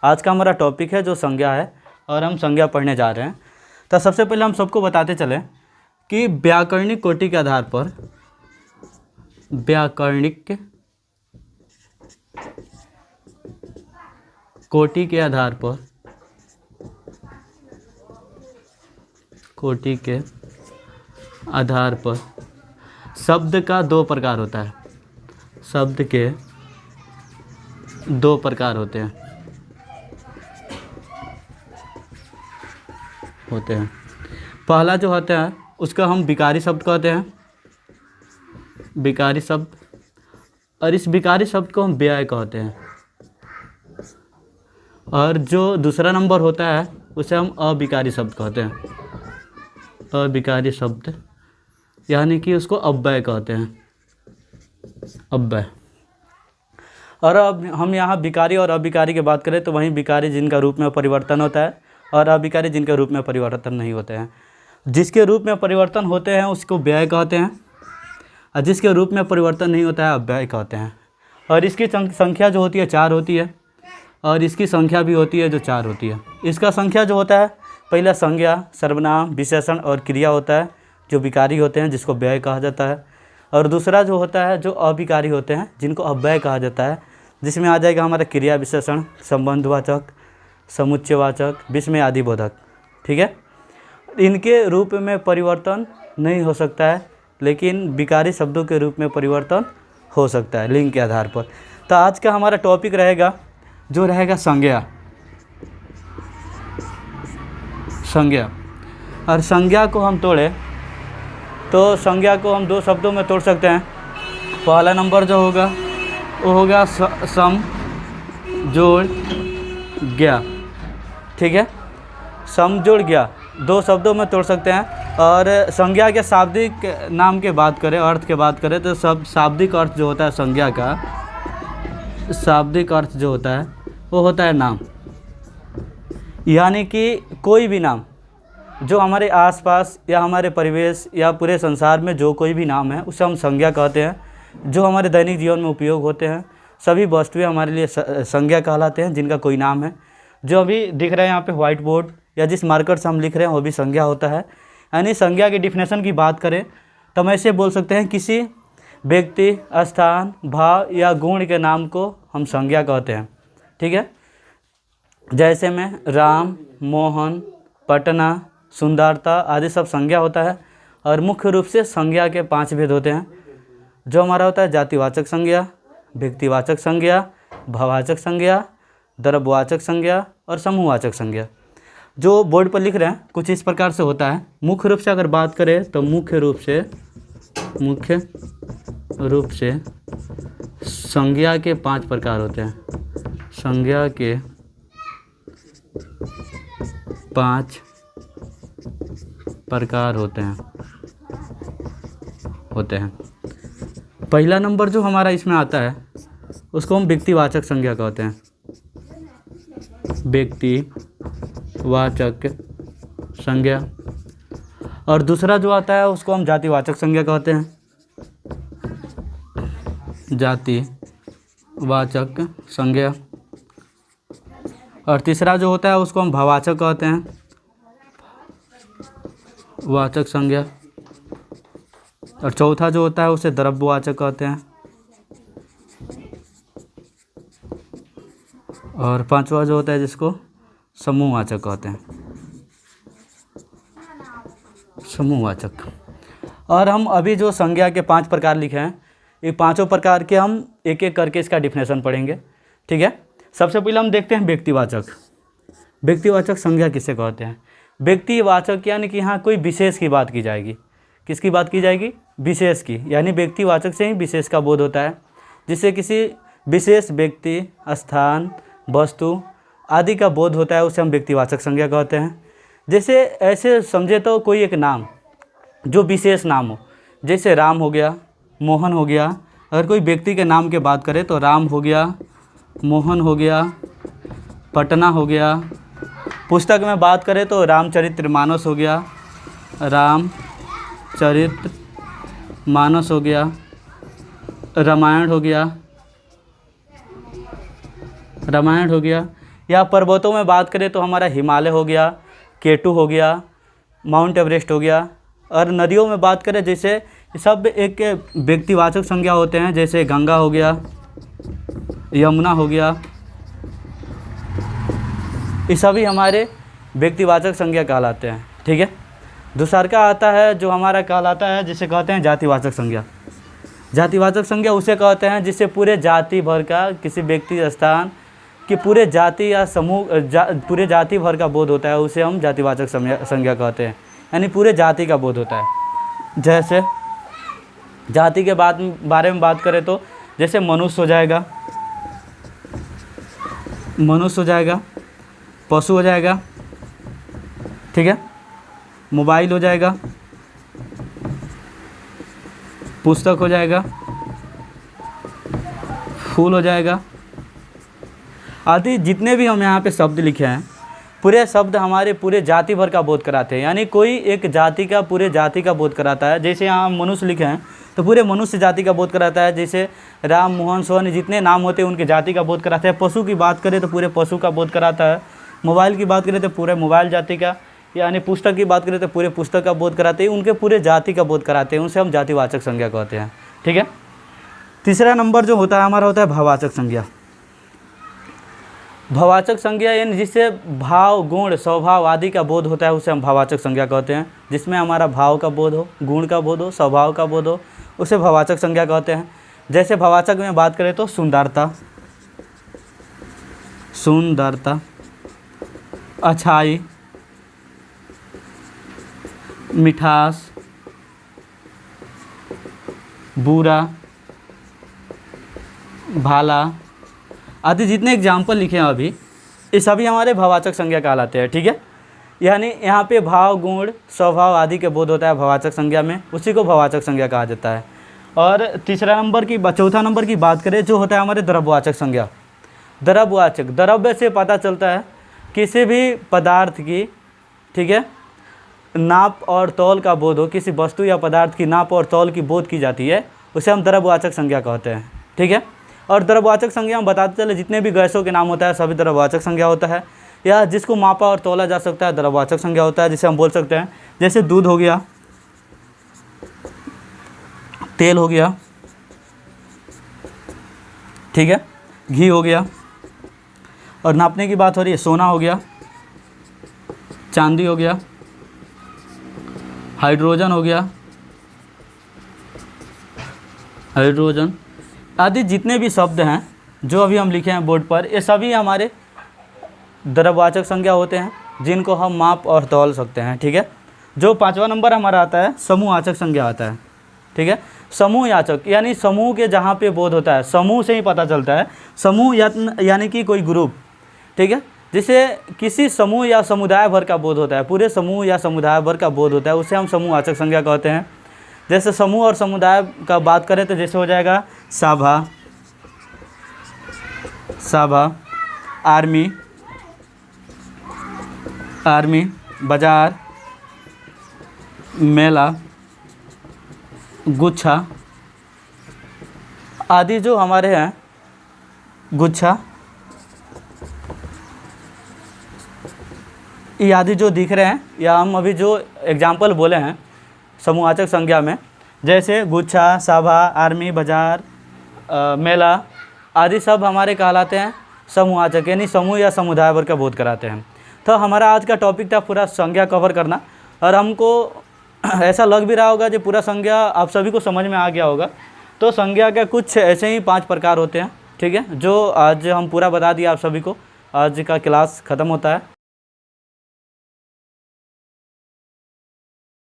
आज का हमारा टॉपिक है जो संज्ञा है और हम संज्ञा पढ़ने जा रहे हैं। तो सबसे पहले हम सबको बताते चलें कि व्याकरणिक कोटि के आधार पर व्याकरणिक कोटि के आधार पर शब्द का दो प्रकार होता है। शब्द के दो प्रकार होते हैं। पहला जो होता है उसका हम विकारी शब्द कहते हैं, विकारी शब्द, और इस विकारी शब्द को हम व्यय कहते हैं। और जो दूसरा नंबर होता है उसे हम अविकारी शब्द कहते हैं। अविकारी शब्द यानी कि उसको अव्यय कहते हैं, अव्यय। और अब हम यहाँ विकारी और अविकारी की बात करें तो वहीं विकारी जिनका रूप में परिवर्तन होता है और अविकारी जिनके रूप में परिवर्तन नहीं होते हैं। जिसके रूप में परिवर्तन होते हैं उसको व्यय कहते हैं और जिसके रूप में परिवर्तन नहीं होता है अव्यय कहते हैं। और इसकी संख्या जो होती है 4 होती है और इसकी संख्या भी होती है जो 4 होती है। इसका संख्या जो होता है पहला संज्ञा, सर्वनाम, विशेषण और क्रिया होता है जो विकारी होते हैं जिसको व्यय कहा जाता है। और दूसरा जो होता है जो अविकारी होते हैं जिनको अव्यय कहा जाता है, जिसमें आ जाएगा हमारा क्रिया विशेषण, संबंधवाचक, समुच्चयवाचक, विस्मय आदि बोधक। ठीक है, इनके रूप में परिवर्तन नहीं हो सकता है लेकिन विकारी शब्दों के रूप में परिवर्तन हो सकता है लिंग के आधार पर। तो आज का हमारा टॉपिक रहेगा जो रहेगा संज्ञा। संज्ञा, और संज्ञा को हम तोड़े तो संज्ञा को हम 2 शब्दों में तोड़ सकते हैं। पहला नंबर जो होगा वो होगा सम जोड़ ज्ञा। ठीक है, सम जोड़ ज्ञा 2 शब्दों में तोड़ सकते हैं। और संज्ञा के शाब्दिक नाम के बात करें, अर्थ के बात करें तो सब शाब्दिक अर्थ जो होता है संज्ञा का, शाब्दिक अर्थ जो होता है वो होता है नाम। यानी कि कोई भी नाम जो हमारे आसपास या हमारे परिवेश या पूरे संसार में जो कोई भी नाम है उसे हम संज्ञा कहते हैं। जो हमारे दैनिक जीवन में उपयोग होते हैं सभी वस्तुएं हमारे लिए संज्ञा कहलाते हैं जिनका कोई नाम है। जो अभी दिख रहा है यहाँ पे व्हाइट बोर्ड या जिस मार्कर से हम लिख रहे हैं वो भी संज्ञा होता है। यानी संज्ञा की डिफिनेशन की बात करें तो हम ऐसे बोल सकते हैं किसी व्यक्ति, स्थान, भाव या गुण के नाम को हम संज्ञा कहते हैं। ठीक है, जैसे में राम, मोहन, पटना, सुंदरता आदि सब संज्ञा होता है। और मुख्य रूप से संज्ञा के 5 भेद होते हैं जो हमारा होता है जातिवाचक संज्ञा, व्यक्तिवाचक संज्ञा, भाववाचक संज्ञा, द्रव्यवाचक संज्ञा और समूहवाचक संज्ञा। जो बोर्ड पर लिख रहे हैं कुछ इस प्रकार से होता है। मुख्य रूप से अगर बात करें तो मुख्य रूप से संज्ञा के 5 प्रकार होते हैं। संज्ञा के 5 प्रकार होते हैं। पहला नंबर जो हमारा इसमें आता है उसको हम व्यक्तिवाचक संज्ञा कहते हैं। व्यक्तिवाचक संज्ञा। और दूसरा जो आता है उसको हम जातिवाचक संज्ञा कहते हैं। जातिवाचक संज्ञा। और तीसरा जो होता है उसको हम भाववाचक कहते हैं, वाचक संज्ञा। और चौथा जो होता है उसे द्रव्यवाचक कहते हैं। और 5वां जो होता है जिसको समूहवाचक कहते हैं, समूहवाचक। और हम अभी जो संज्ञा के 5 प्रकार लिखे हैं ये 5 प्रकार के हम एक एक करके इसका डिफिनेशन पढ़ेंगे। ठीक है, सबसे पहले हम देखते हैं व्यक्तिवाचक। व्यक्तिवाचक संज्ञा किसे कहते हैं? व्यक्तिवाचक यानी कि यहाँ कोई विशेष की बात की जाएगी। किसकी बात की जाएगी? विशेष की। यानी व्यक्तिवाचक से ही विशेष का बोध होता है, जिससे किसी विशेष व्यक्ति, स्थान, वस्तु आदि का बोध होता है उसे हम व्यक्तिवाचक संज्ञा कहते हैं। जैसे ऐसे समझे तो कोई एक नाम जो विशेष नाम हो, जैसे राम हो गया, मोहन हो गया। अगर कोई व्यक्ति के नाम की बात करें तो राम हो गया, मोहन हो गया, पटना हो गया। पुस्तक में बात करें तो रामचरितमानस हो गया, रामचरितमानस हो गया, रामायण हो गया, या पर्वतों में बात करें तो हमारा हिमालय हो गया, K2 हो गया, माउंट एवरेस्ट हो गया। और नदियों में बात करें जैसे सब एक व्यक्तिवाचक संज्ञा होते हैं, जैसे गंगा हो गया, यमुना हो गया, ये सभी हमारे व्यक्तिवाचक संज्ञा कहलाते हैं। ठीक है। दूसरा का आता है जो हमारा कहलाता है जिसे कहते हैं जातिवाचक संज्ञा। जातिवाचक संज्ञा उसे कहते हैं जिससे पूरे जाति भर का, किसी व्यक्ति स्थान कि पूरे जाति या समूह पूरे जाति भर का बोध होता है, उसे हम जातिवाचक संज्ञा कहते हैं, यानी पूरे जाति का बोध होता है। जैसे जाति के बारे में बात करें तो जैसे मनुष्य हो जाएगा, पशु हो जाएगा, ठीक है, मोबाइल हो जाएगा, पुस्तक हो जाएगा, फूल हो जाएगा, आदि जितने भी हम यहाँ पे शब्द लिखे हैं, पूरे शब्द हमारे पूरे जाति भर का बोध कराते हैं, यानी कोई एक जाति का पूरे जाति का बोध कराता है। जैसे यहाँ मनुष्य लिखे हैं तो पूरे मनुष्य जाति का बोध कराता है। जैसे राम, मोहन, सोहन जितने नाम होते हैं उनके जाति का बोध कराता है। पशु की बात करें तो पूरे पशु का बोध कराता है। मोबाइल की बात करें तो पूरे मोबाइल जाति का, यानी पुस्तक की बात करें तो पूरे पुस्तक का बोध कराते हैं, उनके पूरे जाति का बोध कराते हैं, उनसे हम जातिवाचक संज्ञा कहते हैं। ठीक है। तीसरा नंबर जो होता है हमारा होता है भाववाचक संज्ञा। भाववाचक संज्ञा यानी जिससे भाव, गुण, स्वभाव आदि का बोध होता है, उसे हम भाववाचक संज्ञा कहते हैं। जिसमें हमारा भाव का बोध हो, गुण का बोध हो, स्वभाव का बोध हो, उसे भाववाचक संज्ञा कहते हैं। जैसे भाववाचक में बात करें तो सुंदरता, अच्छाई, मिठास, बुरा, भाला आदि जितने एग्जाम्पल लिखे हैं अभी, ये सभी हमारे भाववाचक संज्ञा कहलाते हैं। ठीक है। यानी यहाँ पे भाव, गुण, स्वभाव आदि के बोध होता है भाववाचक संज्ञा में, उसी को भाववाचक संज्ञा कहा जाता है। और चौथा नंबर की बात करें जो होता है हमारे द्रव्यवाचक संज्ञा। द्रव्यवाचक, द्रव्य से पता चलता है किसी भी पदार्थ की, ठीक है, नाप और तौल का बोध हो, किसी वस्तु या पदार्थ की नाप और तौल की बोध की जाती है, उसे हम द्रव्यवाचक संज्ञा कहते हैं। ठीक है। और द्रव्यवाचक संज्ञा हम बताते चले जितने भी गैसों के नाम होता है सभी द्रव्यवाचक संज्ञा होता है, या जिसको मापा और तौला जा सकता है द्रव्यवाचक संज्ञा होता है। जिसे हम बोल सकते हैं जैसे दूध हो गया, तेल हो गया, ठीक है, घी हो गया। और नापने की बात हो रही है, सोना हो गया, चांदी हो गया, हाइड्रोजन हो गया, हाइड्रोजन आदि जितने भी शब्द हैं जो अभी हम लिखे हैं बोर्ड पर, ये सभी हमारे द्रव्यवाचक संज्ञा होते हैं जिनको हम माप और तौल सकते हैं। ठीक है। जो पांचवा नंबर हमारा आता है समूहवाचक संज्ञा आता है। ठीक है। समूहवाचक यानी समूह के जहाँ पे बोध होता है, समूह से ही पता चलता है। समूह यानी कि कोई ग्रुप, ठीक है, जिसे किसी समूह या समुदाय भर का बोध होता है, पूरे समूह या समुदाय भर का बोध होता है, उसे हम समूहवाचक संज्ञा कहते हैं। जैसे समूह और समुदाय का बात करें तो जैसे हो जाएगा सभा, आर्मी, बाजार, मेला, गुच्छा आदि जो हमारे हैं, गुच्छा ये आदि जो दिख रहे हैं, या हम अभी जो एग्जाम्पल बोले हैं समूहवाचक संज्ञा में, जैसे गुच्छा, सभा, आर्मी, बाजार, मेला आदि सब हमारे कहलाते हैं समूहवाचक, यानी समूह या समुदाय भर का बोध कराते हैं। तो हमारा आज का टॉपिक था पूरा संज्ञा कवर करना, और हमको ऐसा लग भी रहा होगा जो पूरा संज्ञा आप सभी को समझ में आ गया होगा। तो संज्ञा के कुछ ऐसे ही 5 प्रकार होते हैं, ठीक है, जो आज हम पूरा बता दिया आप सभी को। आज का क्लास ख़त्म होता है।